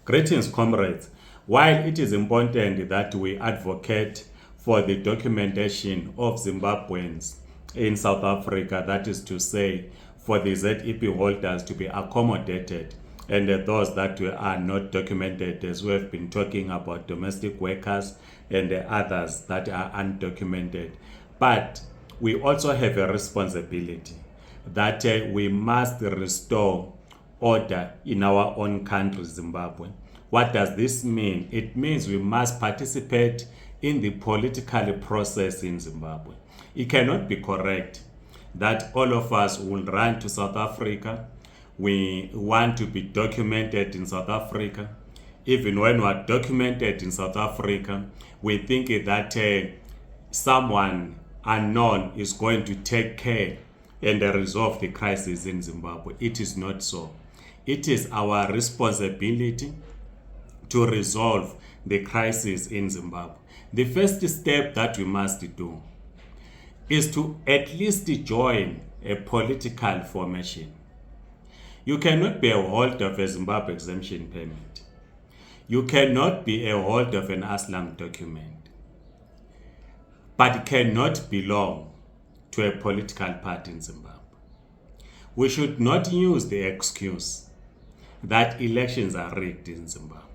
Greetings, comrades. While it is important that we advocate for the documentation of Zimbabweans in South Africa, that is to say, for the ZEP holders to be accommodated, and those that are not documented, as we have been talking about domestic workers and others that are undocumented. But we also have a responsibility that we must restore order in our own country, Zimbabwe. What does this mean? It means we must participate in the political process in Zimbabwe. It cannot be correct that all of us will run to South Africa. We want to be documented in South Africa. Even when we are documented in South Africa, we think that someone unknown is going to take care and resolve the crisis in Zimbabwe. It is not so. It is our responsibility to resolve the crisis in Zimbabwe. The first step that we must do is to at least join a political formation. You cannot be a holder of a Zimbabwe exemption permit. You cannot be a holder of an asylum document, but cannot belong to a political party in Zimbabwe. We should not use the excuse that elections are rigged in Zimbabwe.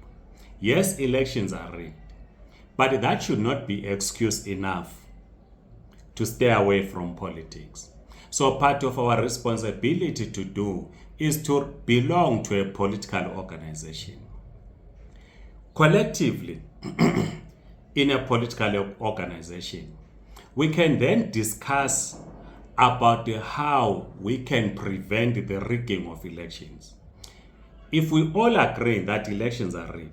Yes, elections are rigged, but that should not be excuse enough to stay away from politics. So part of our responsibility to do is to belong to a political organization. Collectively, in a political organization, we can then discuss about how we can prevent the rigging of elections. If we all agree that elections are rigged,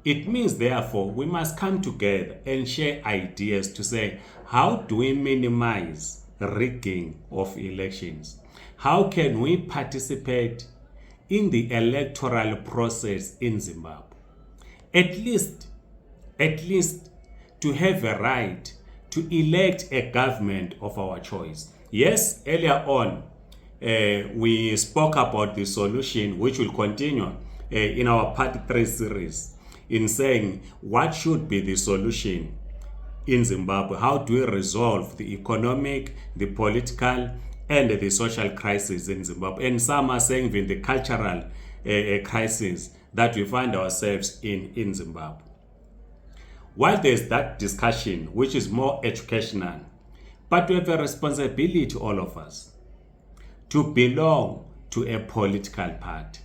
it means therefore we must come together and share ideas to say, how do we minimize rigging of elections? How can we participate in the electoral process in Zimbabwe? At least to have a right to elect a government of our choice. Yes, earlier on, we spoke about the solution, which will continue in our part 3 series, in saying what should be the solution in Zimbabwe. How do we resolve the economic, the political, and the social crisis in Zimbabwe? And some are saying even the cultural crisis that we find ourselves in Zimbabwe. While there's that discussion, which is more educational, but we have a responsibility, all of us, to belong to a political party.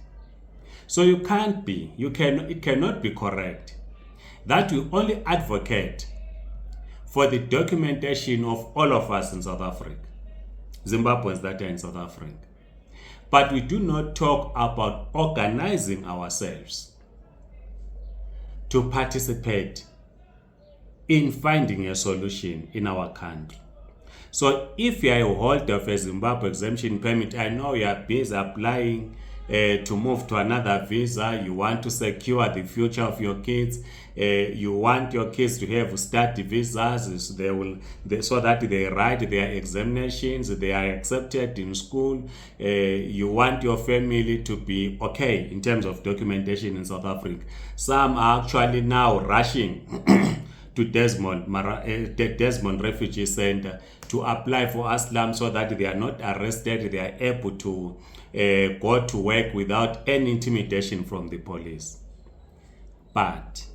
So it cannot be correct that we only advocate for the documentation of all of us in South Africa, Zimbabweans that are in South Africa, but we do not talk about organizing ourselves to participate in finding a solution in our country. So if you are a holder of a Zimbabwe exemption permit, I know you are busy applying to move to another visa, you want to secure the future of your kids, you want your kids to have study visas so that they write their examinations, they are accepted in school, you want your family to be okay in terms of documentation in South Africa. Some are actually now rushing to Desmond Refugee Center to apply for asylum so that they are not arrested, they are able to go to work without any intimidation from the police. But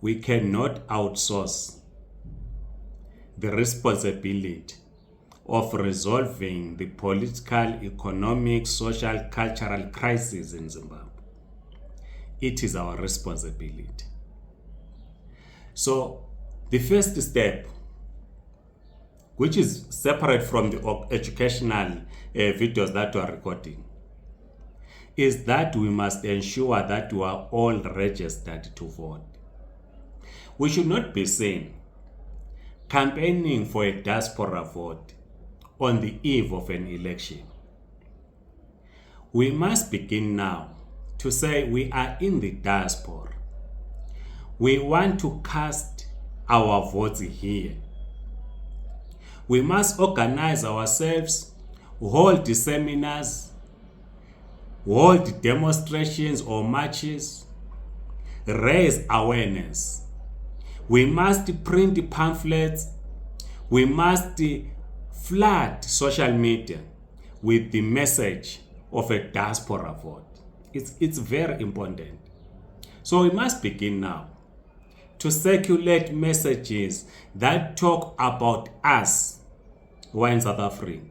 we cannot outsource the responsibility of resolving the political, economic, social, cultural crisis in Zimbabwe. It is our responsibility. So the first step, which is separate from the educational videos that we are recording, is that we must ensure that we are all registered to vote. We should not be seen campaigning for a diaspora vote on the eve of an election. We must begin now to say we are in the diaspora. We want to cast our votes here. We must organize ourselves, hold the seminars, hold demonstrations or marches, raise awareness. We must print pamphlets. We must flood social media with the message of a diaspora vote. It's very important. So we must begin now to circulate messages that talk about us who are in South Africa,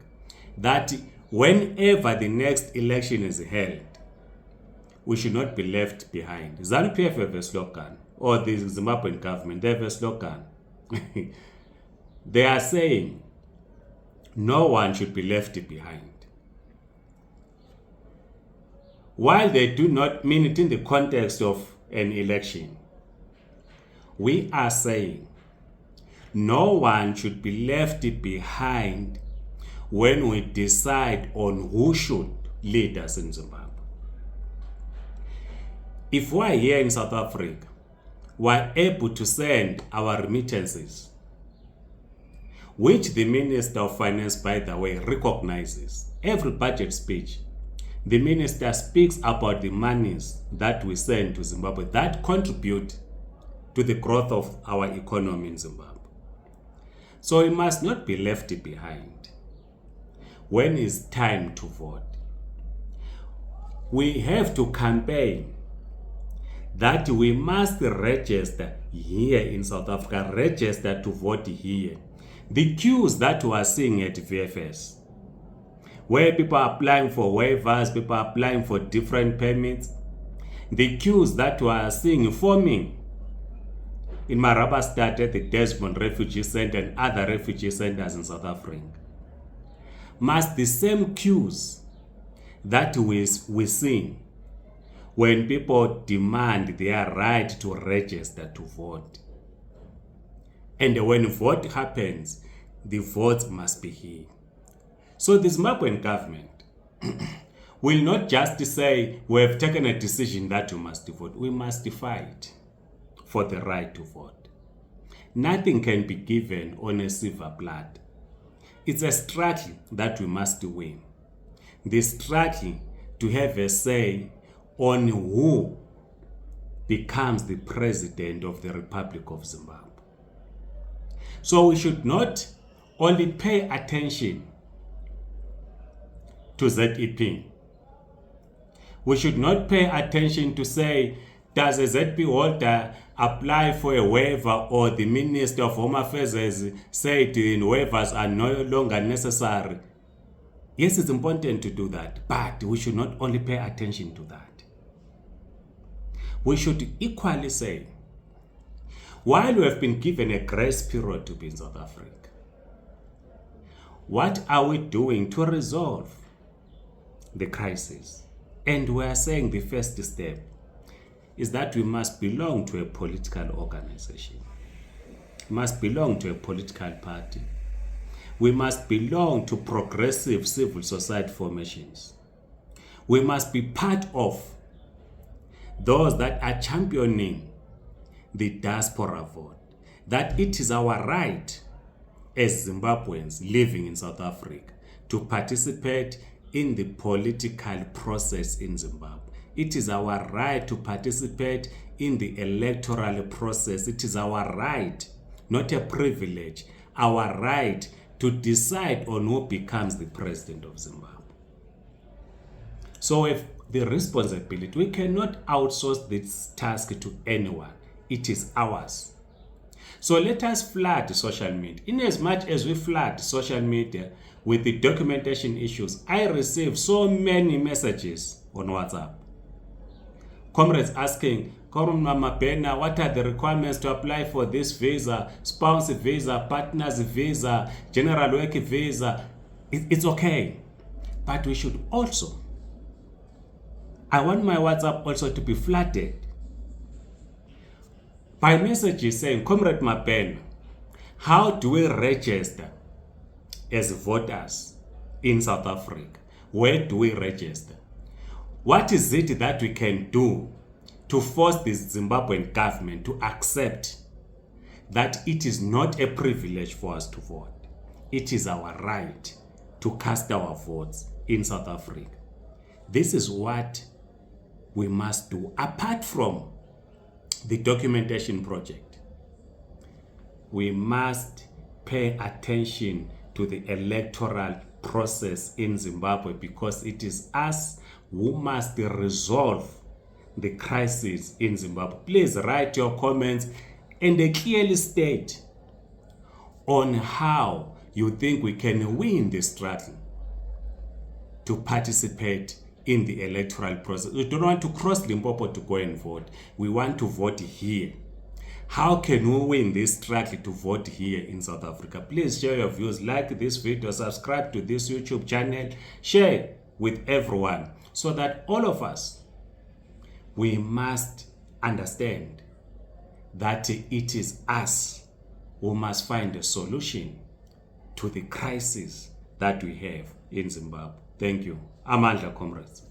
that whenever the next election is held, we should not be left behind. ZANU-PF have a slogan, or the Zimbabwean government, they have a slogan. They are saying, no one should be left behind. While they do not mean it in the context of an election, we are saying no one should be left behind when we decide on who should lead us in Zimbabwe. If we are here in South Africa, we are able to send our remittances, which the Minister of Finance, by the way, recognizes. Every budget speech, the Minister speaks about the monies that we send to Zimbabwe that contribute to the growth of our economy in Zimbabwe. So we must not be left behind when it's time to vote. We have to campaign that we must register here in South Africa, register to vote here. The queues that we are seeing at VFS, where people are applying for waivers, people are applying for different permits, the queues that we are seeing forming in Marabastad at the Desmond Refugee Center and other refugee centers in South Africa, must the same queues that we see when people demand their right to register to vote. And when vote happens, the votes must be here. So the Zimbabwean government will not just say, we have taken a decision that we must vote. We must fight for the right to vote. Nothing can be given on a silver platter. It's a struggle that we must win. The struggle to have a say on who becomes the president of the Republic of Zimbabwe. So we should not only pay attention to ZEP. We should not pay attention to say, does a ZEP holder apply for a waiver, or the Minister of Home Affairs has said the waivers are no longer necessary. Yes, it's important to do that, but we should not only pay attention to that. We should equally say, while we have been given a grace period to be in South Africa, what are we doing to resolve the crisis? And we are saying the first step is that we must belong to a political organization. We must belong to a political party. We must belong to progressive civil society formations. We must be part of those that are championing the diaspora vote, that it is our right as Zimbabweans living in South Africa to participate in the political process in Zimbabwe. It is our right to participate in the electoral process. It is our right, not a privilege, our right to decide on who becomes the president of Zimbabwe. So if the responsibility, we cannot outsource this task to anyone. It is ours. So let us flood social media. In as much as we flood social media with the documentation issues, I receive so many messages on WhatsApp. Comrades asking, Mama Bena, what are the requirements to apply for this visa, spouse visa, partner's visa, general work visa? It's okay. But we should also, I want my WhatsApp also to be flooded by messages saying, Comrade Mapena, how do we register as voters in South Africa? Where do we register? What is it that we can do to force the Zimbabwean government to accept that it is not a privilege for us to vote? It is our right to cast our votes in South Africa. This is what we must do. Apart from the documentation project, we must pay attention to the electoral process in Zimbabwe, because it is us who must resolve the crisis in Zimbabwe. Please write your comments and clearly state on how you think we can win this struggle to participate in the electoral process. We don't want to cross Limpopo to go and vote. We want to vote here. How can we win this struggle to vote here in South Africa? Please share your views, like this video, subscribe to this YouTube channel, share with everyone, so that all of us, we must understand that it is us who must find a solution to the crisis that we have in Zimbabwe. Thank you. Amandla, comrades.